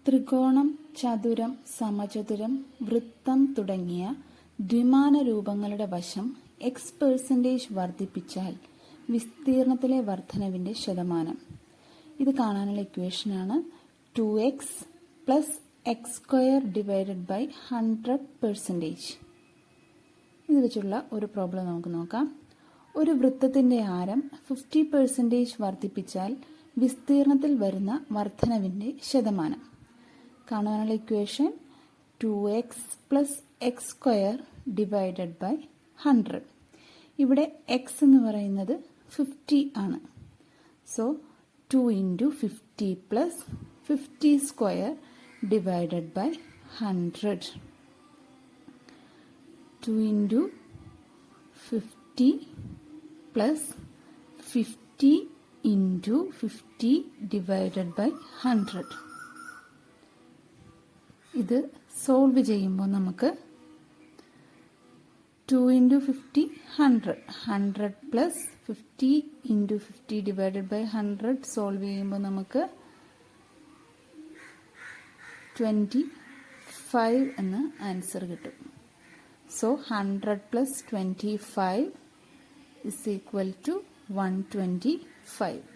ത്രികോണം, ചതുരം, സമചതുരം, വൃത്തം തുടങ്ങിയ ദ്വിമാന രൂപങ്ങളുടെ വശം x% വർദ്ധിപ്പിച്ചാൽ വിസ്തീർണത്തിലെ വർധനവിന്റെ ശതമാനം. ഇത് കാണാനുള്ള ഇക്വേഷനാണ് 2x + x² / 100%. ഇത് വെച്ചുള്ള ഒരു പ്രോബ്ലം നമുക്ക് നോക്കാം. ഒരു വൃത്തത്തിന്റെ ആരം 50% വർദ്ധിപ്പിച്ചാൽ വിസ്തീർണത്തിൽ വരുന്ന വർധനവിന്റെ ശതമാനം. കാണാനുള്ള ഇക്വേഷൻ 2x + x² / 100. ഇവിടെ x എന്ന് പറയുന്നത് 50 ആണ്. സോ 2 × 50 + 50² / 100. 2 × 50 + 50 × 50 / 100. ഇത് സോൾവ് ചെയ്യുമ്പോൾ നമുക്ക് 2 × 50 100 100 + 50 × 50 / 100 സോൾവ് ചെയ്യുമ്പോൾ നമുക്ക് 25 എന്ന ആൻസർ കിട്ടും. സോ 100 + 25 = 125.